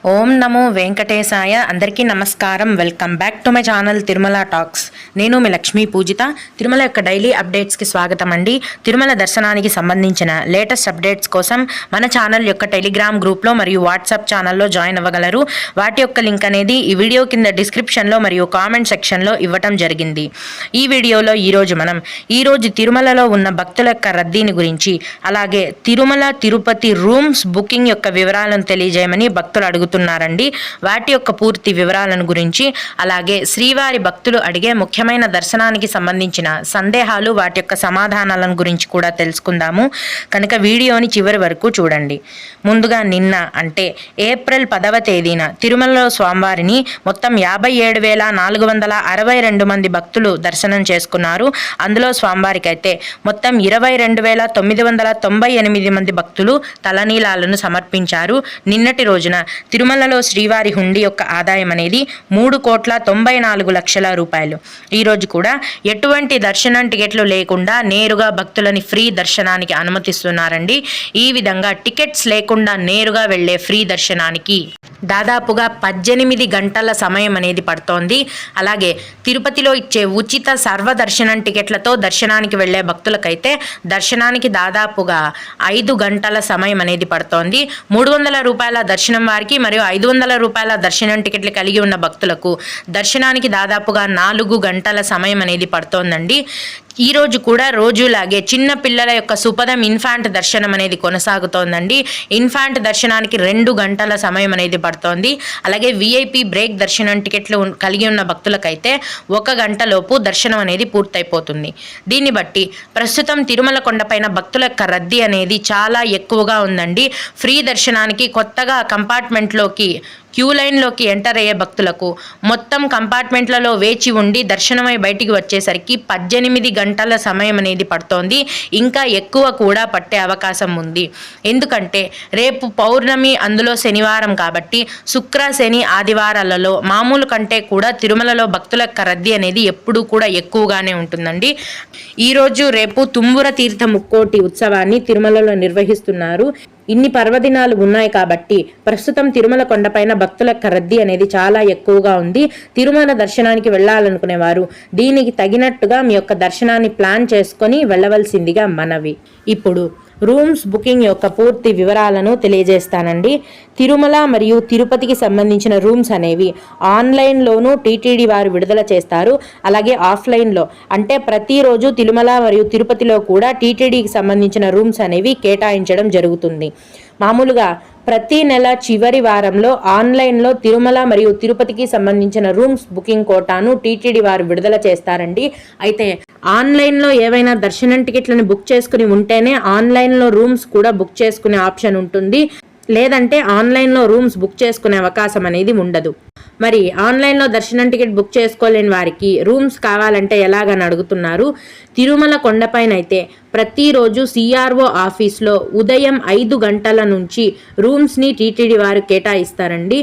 ఓం నమో వెంకటేశాయ. అందరికీ నమస్కారం. Welcome back to my channel Tirumala talks. నేను మీ లక్ష్మీ పూజిత. తిరుమల యొక్క డైలీ అప్డేట్స్కి స్వాగతం అండి. తిరుమల దర్శనానికి సంబంధించిన లేటెస్ట్ అప్డేట్స్ కోసం మన ఛానల్ యొక్క టెలిగ్రామ్ గ్రూప్లో మరియు వాట్సాప్ ఛానల్లో జాయిన్ అవ్వగలరు. వాటి యొక్క లింక్ అనేది ఈ వీడియో కింద డిస్క్రిప్షన్లో మరియు కామెంట్ సెక్షన్లో ఇవ్వటం జరిగింది. ఈ వీడియోలో ఈరోజు తిరుమలలో ఉన్న భక్తుల యొక్క రద్దీని గురించి, అలాగే తిరుమల తిరుపతి రూమ్స్ బుకింగ్ యొక్క వివరాలను తెలియజేయమని భక్తులు అడుగుతున్నారు. వాటి యొక్క పూర్తి వివరాలను గురించి, అలాగే శ్రీవారి భక్తులు అడిగే ముఖ్యమైన దర్శనానికి సంబంధించిన సందేహాలు, వాటి యొక్క సమాధానాలను గురించి కూడా తెలుసుకుందాము. కనుక వీడియోని చివరి వరకు చూడండి. ముందుగా నిన్న అంటే ఏప్రిల్ 10వ తేదీన తిరుమలలో స్వామివారిని మొత్తం 57,462 మంది భక్తులు దర్శనం చేసుకున్నారు. అందులో స్వామివారికి అయితే మొత్తం 22,998 మంది భక్తులు తలనీలాలను సమర్పించారు. నిన్నటి రోజున తిరుమలలో శ్రీవారి హుండీ యొక్క ఆదాయం అనేది 3,94,00,000 రూపాయలు. ఈరోజు కూడా ఎటువంటి దర్శనం టికెట్లు లేకుండా నేరుగా భక్తులని ఫ్రీ దర్శనానికి అనుమతిస్తున్నారండి. ఈ విధంగా టికెట్స్ లేకుండా నేరుగా వెళ్లే ఫ్రీ దర్శనానికి దాదాపుగా 18 గంటల సమయం అనేది పడుతోంది. అలాగే తిరుపతిలో ఇచ్చే ఉచిత సర్వదర్శనం టికెట్లతో దర్శనానికి వెళ్లే భక్తులకైతే దర్శనానికి దాదాపుగా 5 గంటల సమయం అనేది పడుతోంది. 300 రూపాయల దర్శనం వారికి మరియు 500 రూపాయల దర్శనం టికెట్లు కలిగి ఉన్న భక్తులకు దర్శనానికి దాదాపుగా 4 గంటల సమయం అనేది పడుతోందండి. ఈ రోజు కూడా రోజులాగే చిన్న పిల్లల యొక్క సుపదం ఇన్ఫాంట్ దర్శనం అనేది కొనసాగుతోందండి. ఇన్ఫాంట్ దర్శనానికి 2 గంటల సమయం అనేది పడుతోంది. అలాగే విఐపి బ్రేక్ దర్శనం టికెట్లు కలిగి ఉన్న భక్తులకైతే 1 గంటలోపు దర్శనం అనేది పూర్తయిపోతుంది. దీన్ని బట్టి ప్రస్తుతం తిరుమల కొండపైన భక్తుల యొక్క రద్దీ అనేది చాలా ఎక్కువగా ఉందండి. ఫ్రీ దర్శనానికి కొత్తగా కంపార్ట్మెంట్లోకి క్యూ లైన్లోకి ఎంటర్ అయ్యే భక్తులకు మొత్తం కంపార్ట్మెంట్లలో వేచి ఉండి దర్శనమై బయటికి వచ్చేసరికి 18 గంటల సమయం అనేది పడుతోంది. ఇంకా ఎక్కువ కూడా పట్టే అవకాశం ఉంది. ఎందుకంటే రేపు పౌర్ణమి, అందులో శనివారం కాబట్టి శుక్ర, శని, ఆదివారాలలో మామూలు కంటే కూడా తిరుమలలో భక్తుల యొక్క రద్దీ అనేది ఎప్పుడూ కూడా ఎక్కువగానే ఉంటుందండి. ఈరోజు రేపు తుంబుర తీర్థ ముక్కోటి ఉత్సవాన్ని తిరుమలలో నిర్వహిస్తున్నారు. ఇన్ని పర్వదినాలు ఉన్నాయి కాబట్టి ప్రస్తుతం తిరుమల కొండపైన భక్తుల యొక్క రద్దీ అనేది చాలా ఎక్కువగా ఉంది. తిరుమల దర్శనానికి వెళ్ళాలనుకునేవారు దీనికి తగినట్టుగా మీ యొక్క దర్శనాన్ని ప్లాన్ చేసుకొని వెళ్ళవలసిందిగా మనవి. ఇప్పుడు రూమ్స్ బుకింగ్ యొక్క పూర్తి వివరాలను తెలియజేస్తానండి. తిరుమల మరియు తిరుపతికి సంబంధించిన రూమ్స్ అనేవి ఆన్లైన్లోనూ టీటీడీ వారు విడుదల చేస్తారు. అలాగే ఆఫ్లైన్లో అంటే ప్రతిరోజు తిరుమల మరియు తిరుపతిలో కూడా టీటీడీకి సంబంధించిన రూమ్స్ అనేవి కేటాయించడం జరుగుతుంది. మామూలుగా ప్రతి నెల చివరి వారంలో ఆన్లైన్లో తిరుమల మరియు తిరుపతికి సంబంధించిన రూమ్స్ బుకింగ్ కోటాను టీటీడీ వారు విడుదల చేస్తారండి. అయితే ఆన్లైన్లో ఏవైనా దర్శనం టికెట్లను బుక్ చేసుకుని ఉంటేనే ఆన్లైన్లో రూమ్స్ కూడా బుక్ చేసుకునే ఆప్షన్ ఉంటుంది. లేదంటే ఆన్లైన్లో రూమ్స్ బుక్ చేసుకునే అవకాశం అనేది ఉండదు. మరి ఆన్లైన్లో దర్శనం టికెట్ బుక్ చేసుకోలేని వారికి రూమ్స్ కావాలంటే ఎలాగని అడుగుతున్నారు. తిరుమల కొండపైన అయితే ప్రతిరోజు సిఆర్ఓ ఆఫీస్లో ఉదయం 5 గంటల నుంచి రూమ్స్ని టీటీడీ వారు కేటాయిస్తారండి.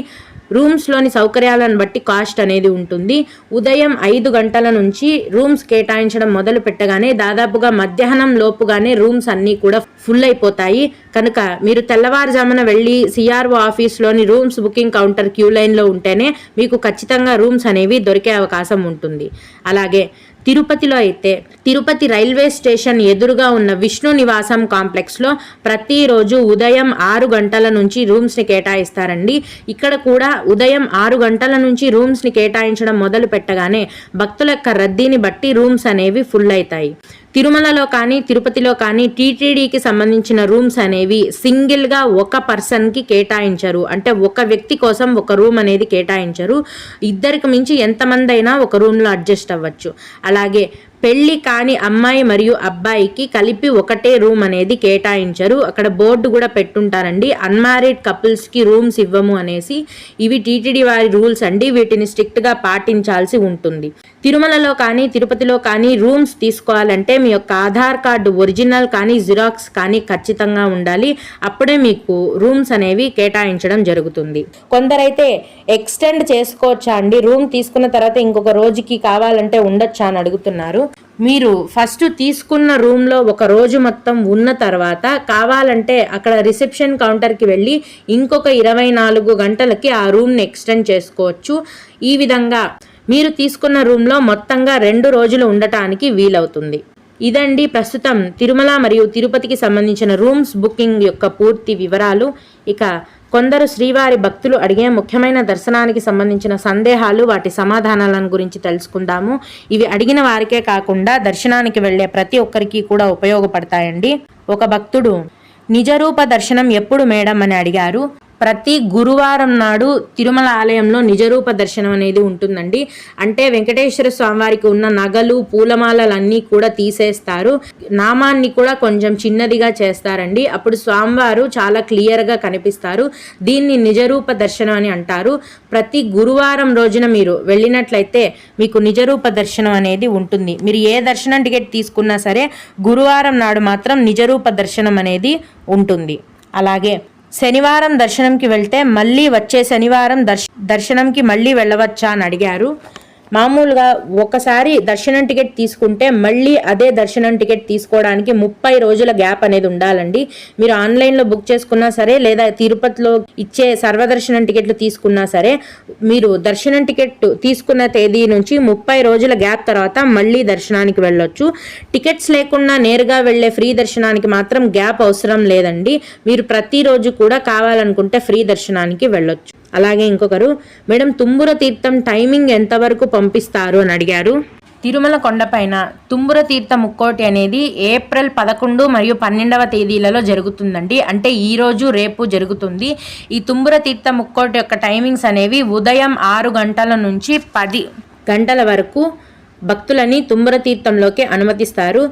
రూమ్స్లోని సౌకర్యాలను బట్టి కాస్ట్ అనేది ఉంటుంది. ఉదయం 5 గంటల నుంచి రూమ్స్ కేటాయించడం మొదలు పెట్టగానే దాదాపుగా మధ్యాహ్నం లోపుగానే రూమ్స్ అన్నీ కూడా ఫుల్ అయిపోతాయి. కనుక మీరు తెల్లవారుజామున వెళ్ళి సిఆర్ఓ ఆఫీస్లోని రూమ్స్ బుకింగ్ కౌంటర్ క్యూ లైన్లో ఉంటేనే మీకు ఖచ్చితంగా రూమ్స్ అనేవి దొరికే అవకాశం ఉంటుంది. అలాగే తిరుపతిలో అయితే తిరుపతి రైల్వే స్టేషన్ ఎదురుగా ఉన్న విష్ణు నివాసం కాంప్లెక్స్లో ప్రతిరోజు ఉదయం 6 గంటల నుంచి రూమ్స్ని కేటాయిస్తారండి. ఇక్కడ కూడా ఉదయం 6 గంటల నుంచి రూమ్స్ని కేటాయించడం మొదలు పెట్టగానే భక్తుల యొక్క రద్దీని బట్టి రూమ్స్ అనేవి ఫుల్ అవుతాయి. తిరుమలలో కానీ తిరుపతిలో కానీ టీటీడీకి సంబంధించిన రూమ్స్ అనేవి సింగిల్గా ఒక పర్సన్కి కేటాయించరు. అంటే ఒక వ్యక్తి కోసం ఒక రూమ్ అనేది కేటాయించరు. ఇద్దరికి మించి ఎంతమంది అయినా ఒక రూమ్లో అడ్జస్ట్ అవ్వచ్చు. అలాగే పెళ్లి కాని అమ్మాయి మరియు అబ్బాయికి కలిపి ఒకటే రూమ్ అనేది కేటాయించరు. అక్కడ బోర్డు కూడా పెట్టుంటారండి, అన్మ్యారీడ్ కపుల్స్కి రూమ్స్ ఇవ్వము అనేసి. ఇవి టీటీడీ వారి రూల్స్ అండి. వీటిని స్ట్రిక్ట్గా పాటించాల్సి ఉంటుంది. తిరుమలలో కానీ తిరుపతిలో కానీ రూమ్స్ తీసుకోవాలంటే మీ యొక్క ఆధార్ కార్డు ఒరిజినల్ కానీ జిరాక్స్ కానీ ఖచ్చితంగా ఉండాలి. అప్పుడే మీకు రూమ్స్ అనేవి కేటాయించడం జరుగుతుంది. కొందరైతే ఎక్స్టెండ్ చేసుకోవచ్చా అండి, రూమ్ తీసుకున్న తర్వాత ఇంకొక రోజుకి కావాలంటే ఉండొచ్చా అని అడుగుతున్నారు. మీరు ఫస్ట్ తీసుకున్న రూమ్లో ఒక రోజు మొత్తం ఉన్న తర్వాత కావాలంటే అక్కడ రిసెప్షన్ కౌంటర్కి వెళ్ళి ఇంకొక 24 గంటలకి ఆ రూమ్ని ఎక్స్టెండ్ చేసుకోవచ్చు. ఈ విధంగా మీరు తీసుకున్న రూమ్లో మొత్తంగా 2 రోజులు ఉండటానికి వీలవుతుంది. ఇదండి ప్రస్తుతం తిరుమల మరియు తిరుపతికి సంబంధించిన రూమ్స్ బుకింగ్ యొక్క పూర్తి వివరాలు. ఇక కొందరు శ్రీవారి భక్తులు అడిగే ముఖ్యమైన దర్శనానికి సంబంధించిన సందేహాలు, వాటి సమాధానాలను గురించి తెలుసుకుందాము. ఇవి అడిగిన వారికే కాకుండా దర్శనానికి వెళ్ళే ప్రతి ఒక్కరికి కూడా ఉపయోగపడతాయండి. ఒక భక్తుడు నిజరూప దర్శనం ఎప్పుడు మేడం అని అడిగారు. ప్రతి గురువారం నాడు తిరుమల ఆలయంలో నిజరూప దర్శనం అనేది ఉంటుందండి. అంటే వెంకటేశ్వర స్వామివారికి ఉన్న నగలు, పూలమాలలన్నీ కూడా తీసేస్తారు. నామాన్ని కూడా కొంచెం చిన్నదిగా చేస్తారండి. అప్పుడు స్వామివారు చాలా క్లియర్గా కనిపిస్తారు. దీన్ని నిజరూప దర్శనం అని అంటారు. ప్రతి గురువారం రోజున మీరు వెళ్ళినట్లయితే మీకు నిజరూప దర్శనం అనేది ఉంటుంది. మీరు ఏ దర్శనం టికెట్ తీసుకున్నా సరే గురువారం నాడు మాత్రం నిజరూప దర్శనం అనేది ఉంటుంది. అలాగే శనివారం దర్శనంకి వెళ్తే మళ్ళీ వచ్చే శనివారం దర్శనంకి మళ్ళీ వెళ్ళవచ్చా అని అడిగారు. మామూలుగా ఒకసారి దర్శనం టికెట్ తీసుకుంటే మళ్ళీ అదే దర్శనం టికెట్ తీసుకోవడానికి 30 రోజుల గ్యాప్ అనేది ఉండాలండి. మీరు ఆన్లైన్లో బుక్ చేసుకున్నా సరే లేదా తిరుపతిలో ఇచ్చే సర్వదర్శనం టికెట్లు తీసుకున్నా సరే మీరు దర్శనం టికెట్ తీసుకున్న తేదీ నుంచి 30 రోజుల గ్యాప్ తర్వాత మళ్ళీ దర్శనానికి వెళ్ళొచ్చు. టికెట్స్ లేకుండా నేరుగా వెళ్ళే ఫ్రీ దర్శనానికి మాత్రం గ్యాప్ అవసరం లేదండి. మీరు ప్రతిరోజు కూడా కావాలనుకుంటే ఫ్రీ దర్శనానికి వెళ్ళొచ్చు. అలాగే ఇంకొకరు, మేడం తుంబుర తీర్థం టైమింగ్ ఎంతవరకు పంపిస్తారు అని అడిగారు. తిరుమల కొండపైన తుంబుర తీర్థ ముక్కోటి అనేది ఏప్రిల్ 11 మరియు 12వ తేదీలలో జరుగుతుందండి. అంటే ఈరోజు రేపు జరుగుతుంది. ఈ తుంబుర తీర్థ ముక్కోటి యొక్క టైమింగ్స్ అనేవి ఉదయం 6 గంటల నుంచి 10 గంటల వరకు భక్తులని తుంబుర తీర్థంలోకి అనుమతిస్తారు.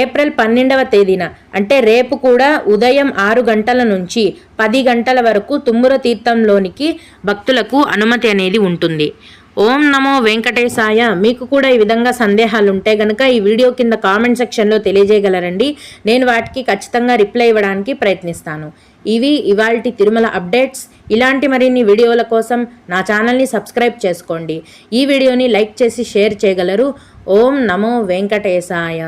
ఏప్రిల్ 12వ తేదీన అంటే రేపు కూడా ఉదయం 6 గంటల నుంచి 10 గంటల వరకు తుంబుర తీర్థంలోనికి భక్తులకు అనుమతి అనేది ఉంటుంది. ఓం నమో వెంకటేశాయ. మీకు కూడా ఈ విధంగా సందేహాలు ఉంటే గనక ఈ వీడియో కింద కామెంట్ సెక్షన్లో తెలియజేయగలరండి. నేను వాటికి ఖచ్చితంగా రిప్లై ఇవ్వడానికి ప్రయత్నిస్తాను. ఇవి ఇవాల్టి తిరుమల అప్డేట్స్. ఇలాంటి మరిన్ని వీడియోల కోసం నా ఛానల్ని సబ్స్క్రైబ్ చేసుకోండి. ఈ వీడియోని లైక్ చేసి షేర్ చేయగలరు. ఓం నమో వెంకటేశాయ.